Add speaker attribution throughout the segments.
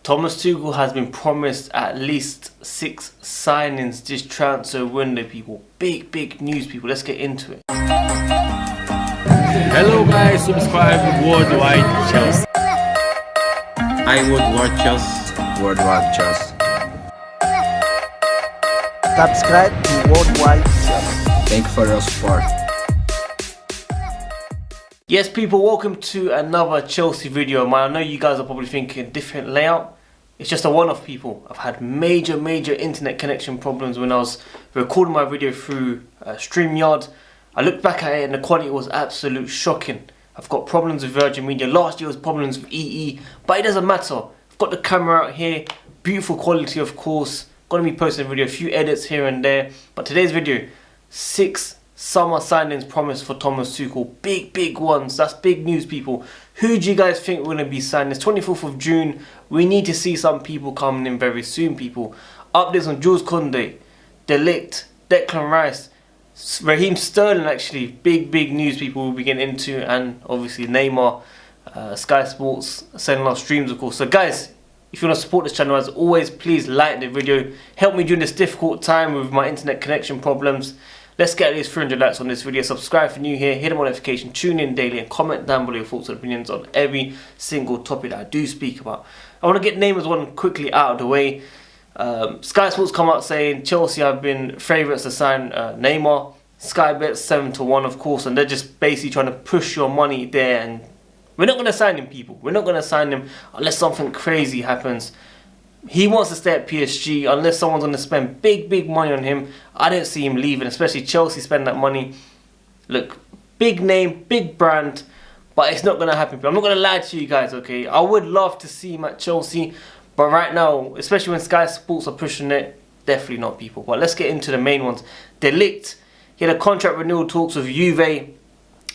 Speaker 1: Thomas Tuchel has been promised at least 6 signings this transfer window, people. Big news, people. Let's get into it.
Speaker 2: Hello guys, subscribe to WorldWideChels.
Speaker 3: I WorldWideChels. WorldWideChels.
Speaker 4: Subscribe to WorldWideChels.
Speaker 3: Thank you for your support.
Speaker 1: Yes, people, welcome to another Chelsea video. I know you guys are probably thinking different layout. It's just a one-off, people. I've had major internet connection problems when I was recording my video through StreamYard. I looked back at it and the quality was absolute shocking. I've got problems with Virgin Media. Last year was problems with EE, but it doesn't matter. I've got the camera out here, beautiful quality, of course. Gonna be posting a video, a few edits here and there. But today's video, 6 summer signings promised for Thomas Tuchel. Big ones. That's big news, people. Who do you guys think we're going to be signing? It's 24th of June. We need to see some people coming in very soon, people. Updates on Kounde, Ligt, Declan Rice, Raheem Sterling, actually. Big news, people, we'll be getting into. And obviously Neymar, Sky Sports, sending out streams, of course. So guys, if you want to support this channel, as always, please like the video. Help me during this difficult time with my internet connection problems. Let's get at least 300 likes on this video. Subscribe if you're new here, hit the notification, tune in daily, and comment down below your thoughts and opinions on every single topic that I do speak about. I want to get Neymar's one quickly out of the way. Sky Sports come out saying Chelsea have been favourites to sign Neymar. Sky bets 7-1, of course, and they're just basically trying to push your money there. And we're not going to sign him, people. We're not going to sign him unless something crazy happens. He wants to stay at PSG unless someone's going to spend big money on him. I don't see him leaving, especially Chelsea spend that money. Look, big name, big brand, but it's not going to happen. I'm not going to lie to you guys, okay? I would love to see him at Chelsea, but right now, especially when Sky Sports are pushing it, definitely not, people. But let's get into the main ones. Ligt, he had a contract renewal talks with Juve.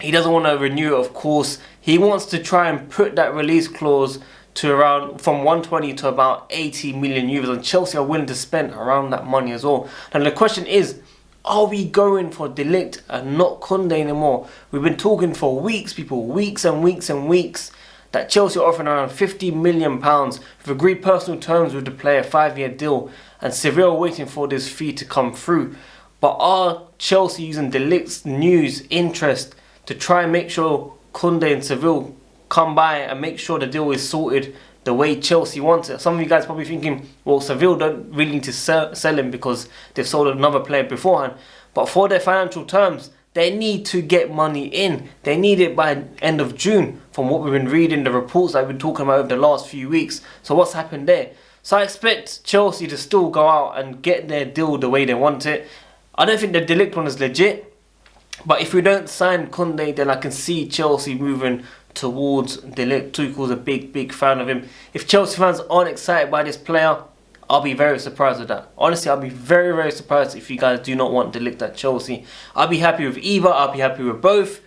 Speaker 1: He doesn't want to renew it, of course. He wants to try and put that release clause to around from 120 to about 80 million euros, and Chelsea are willing to spend around that money as well. And the question is, are we going for Ligt and not Kounde anymore? We've been talking for weeks, people, weeks and weeks, that Chelsea are offering around £50 million with agreed personal terms with the player, 5-year deal, and Seville waiting for this fee to come through. But are Chelsea using Ligt's news interest to try and make sure Kounde and Seville come by and make sure the deal is sorted the way Chelsea wants it? Some of you guys probably thinking, well, Seville don't really need to sell him because they've sold another player beforehand. But for their financial terms, they need to get money in. They need it by end of June, from what we've been reading, the reports that I've been talking about over the last few weeks. So what's happened there? So I expect Chelsea to still go out and get their deal the way they want it. I don't think the Ligt one is legit. But if we don't sign Kounde, then I can see Chelsea moving towards Ligt. Tuchel's a big fan of him. If Chelsea fans aren't excited by this player, I'll be very surprised with that. Honestly, I'll be very surprised if you guys do not want Ligt at Chelsea. I'll be happy with either. I'll be happy with both.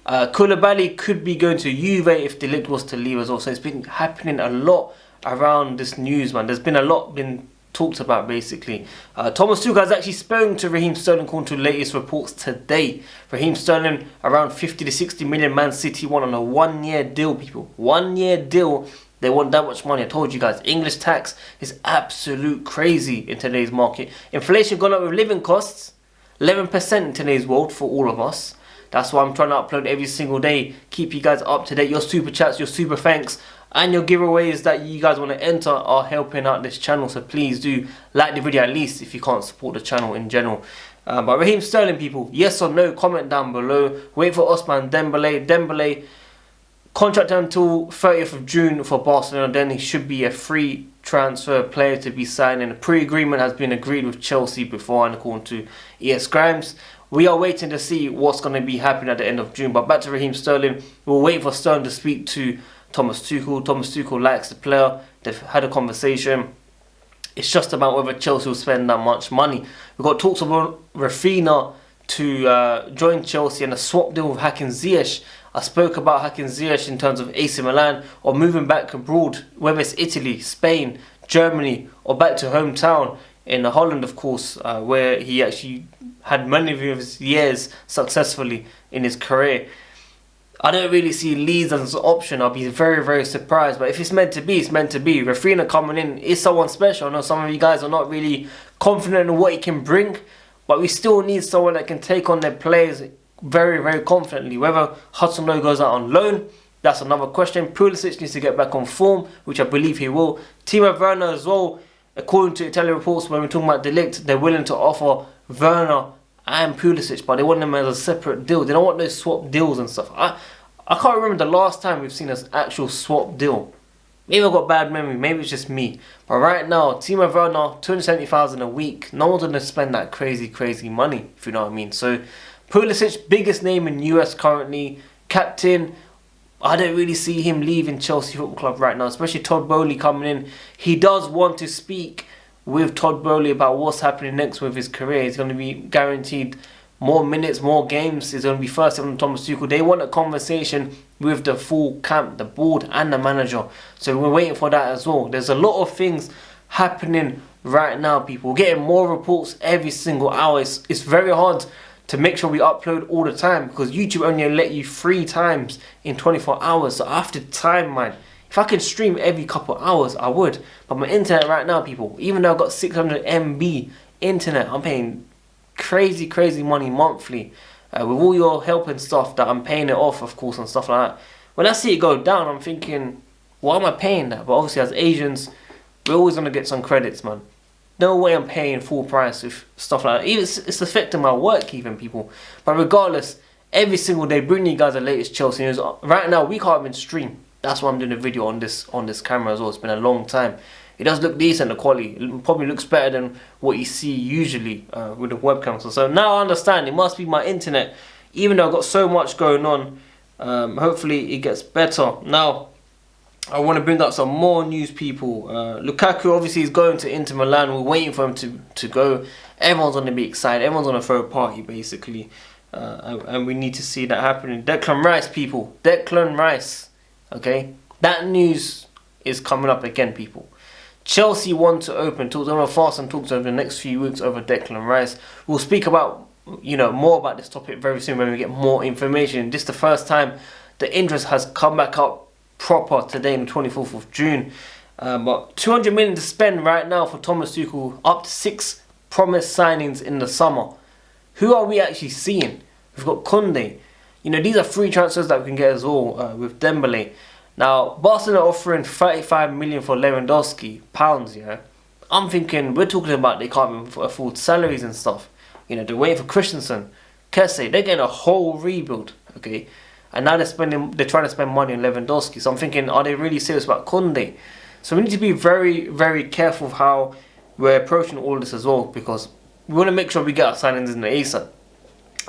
Speaker 1: Koulibaly could be going to Juve if Ligt was to leave as well. So it's been happening a lot around this news, man. There's been a lot been talked about, basically. Thomas Tuchel has actually spoken to Raheem Sterling according to latest reports today. Raheem Sterling around 50 to 60 million. Man City want on a 1-year deal, people. 1-year deal. They want that much money. I told you guys, English tax is absolute crazy in today's market. Inflation gone up with living costs, 11% in today's world for all of us. That's why I'm trying to upload every single day. Keep you guys up to date. Your super chats, your super thanks, and your giveaways that you guys want to enter are helping out this channel. So please do like the video, at least if you can't support the channel in general. But Raheem Sterling, people, yes or no, comment down below. Wait for Ousmane Dembele. Contract until 30th of June for Barcelona. Then he should be a free transfer player to be signed. And a pre-agreement has been agreed with Chelsea beforehand, according to ES Grimes. We are waiting to see what's going to be happening at the end of June. But back to Raheem Sterling. We'll wait for Sterling to speak to Thomas Tuchel. Thomas Tuchel likes the player. They've had a conversation. It's just about whether Chelsea will spend that much money. We've got talks about Rafinha to join Chelsea and a swap deal with Hakim Ziyech. I spoke about Hakim Ziyech in terms of AC Milan or moving back abroad, whether it's Italy, Spain, Germany, or back to hometown in Holland, of course, where he actually had many of his years successfully in his career. I don't really see Leeds as an option. I'll be very, very surprised. But if it's meant to be, it's meant to be. Rafinha coming in is someone special. I know some of you guys are not really confident in what he can bring, but we still need someone that can take on their players very, very confidently. Whether Hudson-Odoi goes out on loan, that's another question. Pulisic needs to get back on form, which I believe he will. Timo Werner as well, according to Italian reports, when we're talking about Ligt, they're willing to offer Werner and Pulisic, but they want them as a separate deal. They don't want those swap deals and stuff. I can't remember the last time we've seen an actual swap deal. Maybe I've got bad memory, maybe it's just me. But right now, Timo Werner, 270,000 a week. No one's going to spend that crazy money, if you know what I mean. So, Pulisic, biggest name in US currently, captain. I don't really see him leaving Chelsea Football Club right now, especially Todd Boehly coming in. He does want to speak with Todd Boehly about what's happening next with his career. He's going to be guaranteed more minutes, more games. He's going to be first on Thomas Tuchel. They want a conversation with the full camp, the board and the manager. So we're waiting for that as well. There's a lot of things happening right now, people. We're getting more reports every single hour. It's very hard to make sure we upload all the time because YouTube only let you 3 times in 24 hours. So I have to time mine. If I could stream every couple of hours, I would. But my internet right now, people, even though I've got 600 MB internet, I'm paying crazy money monthly. With all your help and stuff that I'm paying it off, of course, and stuff like that. When I see it go down, I'm thinking, why am I paying that? But obviously, as Asians, we're always going to get some credits, man. No way I'm paying full price with stuff like that. Even it's affecting my work even, people. But regardless, every single day bring you guys the latest Chelsea news. Right now we can't even stream. That's why I'm doing a video on this camera as well. It's been a long time. It does look decent, the quality. It probably looks better than what you see usually with the webcam. So now I understand. It must be my internet. Even though I've got so much going on, hopefully it gets better. Now, I want to bring up some more news, people. Lukaku obviously is going to Inter Milan. We're waiting for him to go. Everyone's going to be excited. Everyone's going to throw a party, basically. And we need to see that happening. Declan Rice, people. Declan Rice. Okay? That news is coming up again, people. Chelsea want to open talks. They're going to fast and talks over the next few weeks over Declan Rice. We'll speak about, more about this topic very soon when we get more information. This is the first time the interest has come back up proper today on the 24th of June. But 200 million to spend right now for Thomas Tuchel, up to 6 promised signings in the summer. Who are we actually seeing? We've got Kounde. These are free transfers that we can get as well with Dembele. Now, Barcelona offering 35 million for Lewandowski, pounds, I'm thinking, we're talking about they can't even afford salaries and stuff. They're waiting for Christensen, Kessie, they're getting a whole rebuild, okay? And now they're trying to spend money on Lewandowski. So I'm thinking, are they really serious about Kounde? So we need to be very, very careful of how we're approaching all this as well, because we want to make sure we get our signings in the ASAP.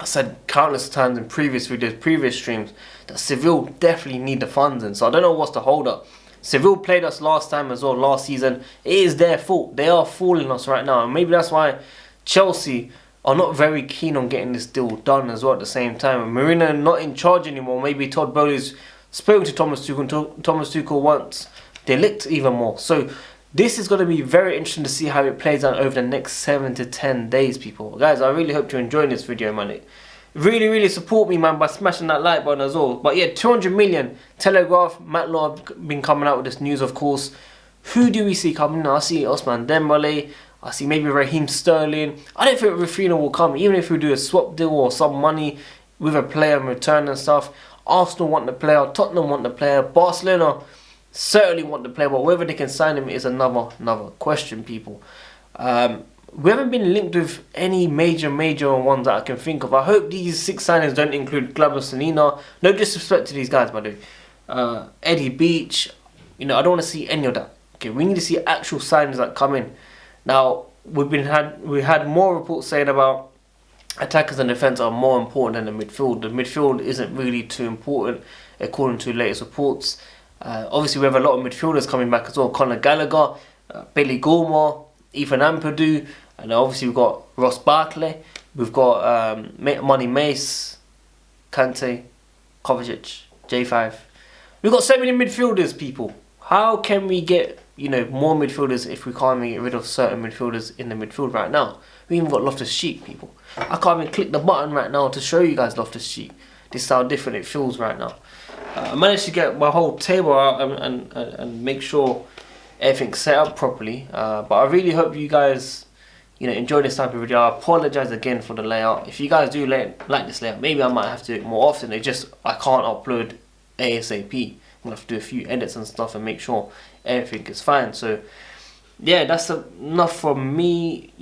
Speaker 1: I said countless times in previous videos, previous streams, that Seville definitely need the funds in. So I don't know what's the hold up. Seville played us last time as well, last season. It is their fault. They are fooling us right now. And maybe that's why Chelsea are not very keen on getting this deal done as well at the same time. And Mourinho not in charge anymore. Maybe Todd Boehly's spoken to Thomas Tuchel and Thomas Tuchel wants De Ligt even more. So this is going to be very interesting to see how it plays out over the next 7 to 10 days, people. Guys, I really hope you're enjoying this video, man. Really support me, man, by smashing that like button as well. But yeah, 200 million. Telegraph, Matt Law have been coming out with this news, of course. Who do we see coming? I see Ousmane Dembele. I see maybe Raheem Sterling. I don't think Rafinha will come, even if we do a swap deal or some money with a player in return and stuff. Arsenal want the player, Tottenham want the player, Barcelona certainly want the player, but whether they can sign him is another question, people. We haven't been linked with any major ones that I can think of. I hope these 6 signings don't include Glabasonina. No disrespect to these guys, by the way. Eddie Beach. I don't want to see any of that. Okay, we need to see actual signings that come in. Now, we had more reports saying about attackers and defence are more important than the midfield. The midfield isn't really too important, according to latest reports. Obviously, we have a lot of midfielders coming back as well. Conor Gallagher, Billy Gilmore, Ethan Ampadu, and obviously we've got Ross Barkley. We've got Money Mace, Kante, Kovacic, J5. We've got so many midfielders, people. How can we get more midfielders if we can't even get rid of certain midfielders in the midfield right now? We even got Loftus-Cheek, people. I can't even click the button right now to show you guys Loftus-Cheek. this is how different it feels right now. I managed to get my whole table out and make sure everything's set up properly. But I really hope you guys, enjoy this type of video. I apologize again for the layout. If you guys do like this layout, maybe I might have to do it more often. I can't upload ASAP. I'm gonna have to do a few edits and stuff and make sure everything is fine. So yeah, that's enough from me.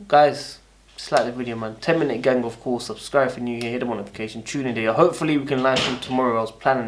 Speaker 1: Guys, just like the video, man. 10-minute gang, of course. Subscribe if you're new here, hit the notification, tune in there. Hopefully we can live stream tomorrow. I was planning